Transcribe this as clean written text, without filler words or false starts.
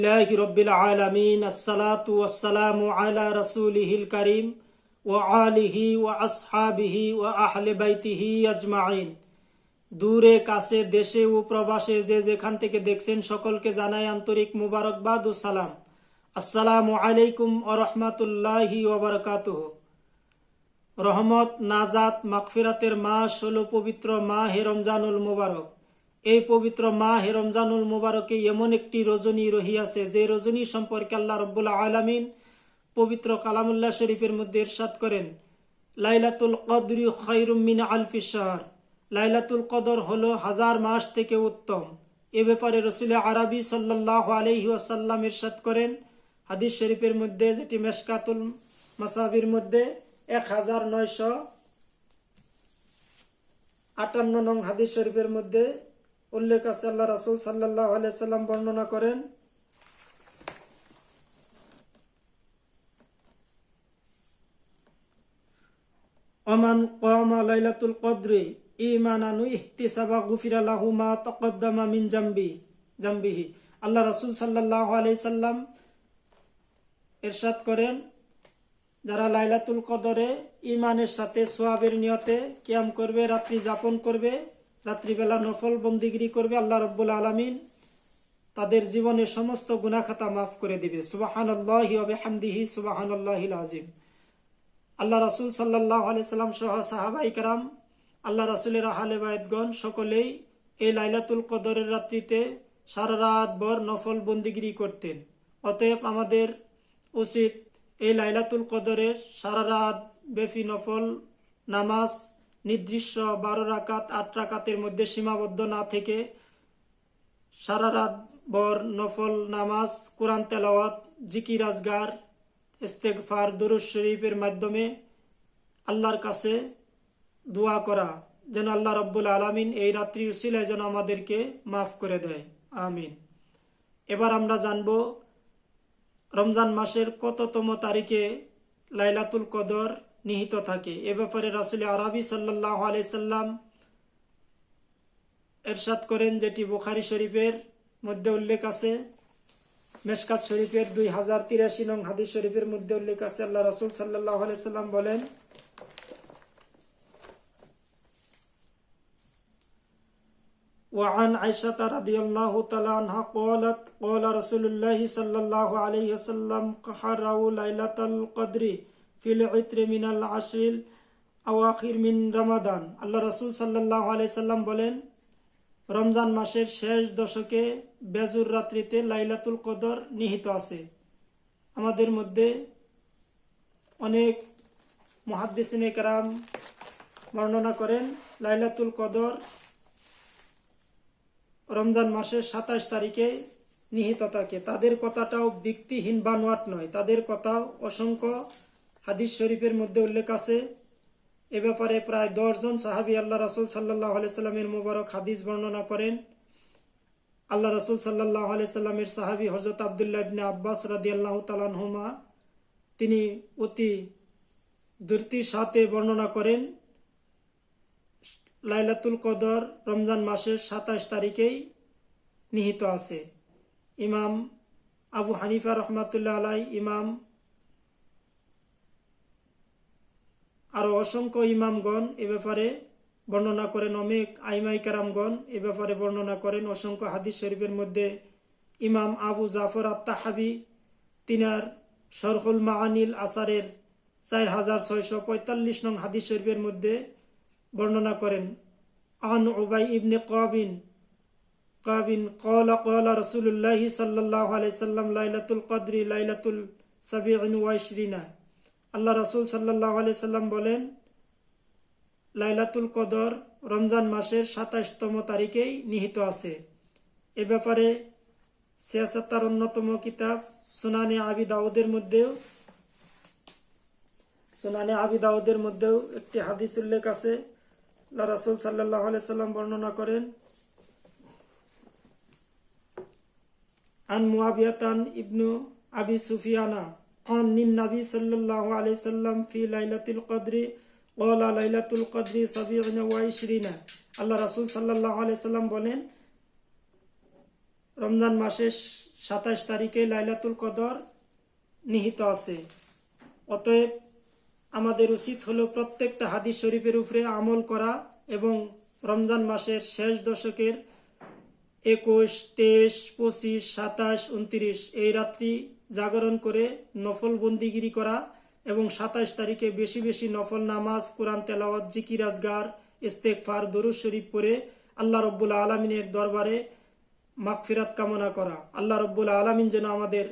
লিল্লাহি রাব্বিল আলামিন আসসালাতু ওয়াসসালামু আলা রাসূলিহিল কারীম ওয়া আলিহি ওয়া আসহাবিহি ওয়া আহলি বাইতিহি আজমাইন। দূরে কাছে দেশে ও প্রবাসে যে যেখান থেকে দেখছেন সকলকে জানাই আন্তরিক মুবারকবাদ ও সালাম। আসসালামু আলাইকুম ওয়া রাহমাতুল্লাহি ওয়া বারাকাতুহু। রহমত, নাজাত, মাগফিরাতের মাস হলো পবিত্র মাহে রমজানুল মুবারক। এই পবিত্র মাহে রমজানুল মুবারকে এমন একটি রজনী রহিয়াছে যে রজনী সম্পর্কে আল্লাহ রাব্বুল আলামিন পবিত্র কালামুল্লাহ শরীফের মধ্যে ইরশাদ করেন, লাইলাতুল কদরি খায়রুম মিন আলফি শাহর। লাইলাতুল কদর হলো হাজার মাস থেকে উত্তম। এ ব্যাপারে রাসূল আরবি সাল্লাল্লাহু আলাইহি ওয়াসাল্লাম ইরশাদ করেন হাদিস শরীফের মধ্যে, যেটি মেশকাতুল মাসাবির মধ্যে 1958 নং হাদিস শরীফের মধ্যে উল্লেখ আছে। আল্লাহ রাসূল সাল্লাল্লাহু আলাইহি সাল্লাম বর্ণনা করেন, ওমান কামা লাইলাতুল কদরি ঈমানান ওয়া ইহতিসাবা গুফিরা লাহু মা তাকদ্দামা মিন জামবিহি। আল্লাহ রাসূল সাল্লাল্লাহু আলাইহি সাল্লাম ইরশাদ করেন, যারা লাইলাতুল কদরে ঈমানের সাথে সওয়াবের নিয়তে কিয়াম করবে, রাত্রি যাপন করবে, রাত্রিবেলা নফল বন্দিগিরি করবে, আল্লাহ রাব্বুল আলামিন তাদের জীবনের সমস্ত গুনাহ খাতা মাফ করে দিবে। সুবহানাল্লাহি ওয়া বিহামদিহি সুবহানাল্লাহিল আযীম। আল্লাহ রাসূল সাল্লাল্লাহু আলাইহি সাল্লাম সহ সাহাবায়ে কেরাম, আল্লাহ রাসূলের আহলে বায়তগণ সকলেই এই লাইলাতুল কদরের রাত্রিতে সারা রাত ভর নফল বন্দিগিরি করতেন। অতএব আমাদের উচিত এই লাইলাতুল কদরের সারা রাত ব্যাপী নফল নামাজ নির্দিষ্ট 12 রাকাত 8 রাকাতের মধ্যে সীমাবদ্ধ না থেকে সারা রাত ভর নফল নামাজ, কোরআন তেলাওয়াত, জিকির আজগার, ইস্তেগফার, দুরূদ শরীফের মাধ্যমে আল্লাহর কাছে দোয়া করা, যেন আল্লাহ রাব্বুল আলামিন এই রাত্রির উসিলায় যেন আমাদেরকে মাফ করে দেয়, আমিন। এবার আমরা জানব রমজান মাসের কততম তারিখে লাইলাতুল কদর নিহিত থাকে। এ ব্যাপারে রাসূল আরবি সাল্লাল্লাহু আলাইহি সাল্লাম ইরশাদ করেন, যেটি বুখারী শরীফের মধ্যে উল্লেখ আছে, মেশকাত শরীফের 2083 নং হাদিস শরীফের মধ্যে উল্লেখ আছে। আল্লাহ রাসূল সাল্লাল্লাহু আলাইহি সাল্লাম বলেন, وعن عائشة رضي الله تعالى عنها قالت قال رسول الله صلى الله عليه وسلم قحروا ليلة القدر في العطر من العشر الأواخر من رمضان। আল্লাহ রাসূল সাল্লাল্লাহু আলাইহি সাল্লাম বলেন, রমজান মাসের শেষ দশকে বেজুর রাত্রিতে লাইলাতুল কদর নিহিত আছে। আমাদের মধ্যে অনেক মুহাদ্দিসিনে কেরাম বর্ণনা করেন লাইলাতুল কদর রমজান মাসের 27 তারিখে নিহিত থাকে। তাদের কথাটাও ব্যক্তিহীন বানোয়াট নয়, তাদের কথাও অসংখ্য হাদিস শরীফের মধ্যে উল্লেখ আছে। এ ব্যাপারে প্রায় 10 জন সাহাবী আল্লাহ রাসূল সাল্লাল্লাহু আলাইহি সাল্লামের মুবারক হাদিস বর্ণনা করেন। আল্লাহ রাসূল সাল্লাল্লাহু আলাইহি সাল্লামের সাহাবী হযরত আব্দুল্লাহ ইবনে আব্বাস রাদিয়াল্লাহু তাআলা আনহুমা, তিনি অতি দ্রুতির সাথে বর্ণনা করেন, লাইলাতুল কদর রমজান মাসের 27 তারিখেই নিহিত আছে। ইমাম আবু হানিফা রহমাতুল্লাহ আলাইহি, ইমাম আরো অসংখ্য ইমামগণ এ ব্যাপারে বর্ণনা করেন, অনেক আইমাই কেরামগণ এ ব্যাপারে বর্ণনা করেন অসংখ্য হাদিস শরীফের মধ্যে। ইমাম আবু জাফর আত-তাহাবি তিনার শরহুল মাআনিল আসারের 4645 নং হাদিস শরীফের মধ্যে বর্ণনা করেন, আন উবাই ইবনে কাবিন ক্বালা ক্বালা রাসূলুল্লাহি সাল্লাল্লাহু আলাইহি সাল্লাম লাইলাতুল কদরি লাইলাতুল 27। আল্লাহ রাসূল সাল্লাল্লাহু আলাইহি সাল্লাম বলেন, লাইলাতুল কদর রমজান মাসের 27তম তারিখেই নিহিত আছে। এ ব্যাপারে সিয়াসাতার অন্যতম কিতাব সুনানে আবি দাউদের মধ্যেও একটি হাদিস উল্লেখ আছে। আল্লাহ রাসূল সাল্লাল্লাহু আলাইহি সাল্লাম বর্ণনা করেন, আন মুআবিয়াতান ইবনু আবি সুফিয়ানা আন নবী সাল্লাল্লাহু আলাইহি সাল্লাম ফি লাইলাতুল কদরি ক্বালা লাইলাতুল কদরি 27। আল্লাহ রাসূল সাল্লাল্লাহু আলাইহি সাল্লাম বলেন, রমজান মাসের 27 তারিখে লাইলাতুল কদর নিহিত আছে। অতএব আমাদের উচিত হলো প্রত্যেকটা হাদিস শরীফের উপরে আমল করা এবং রমজান মাসের শেষ দশকের 21, 23, 25, 27, 29 এই রাত্রি জাগরণ করে নফল বন্দিগিরি করা এবং 27 তারিখে বেশি বেশি নফল নামাজ, কোরআন তেলাওয়াত, জিকির আজগার, ইস্তেগফার, দরুদ শরীফ পড়ে আল্লাহ রব্বুল আলমিনের দরবারে মাগফিরাত কামনা করা। আল্লাহ রব্বুল আলমিন যেন আমাদের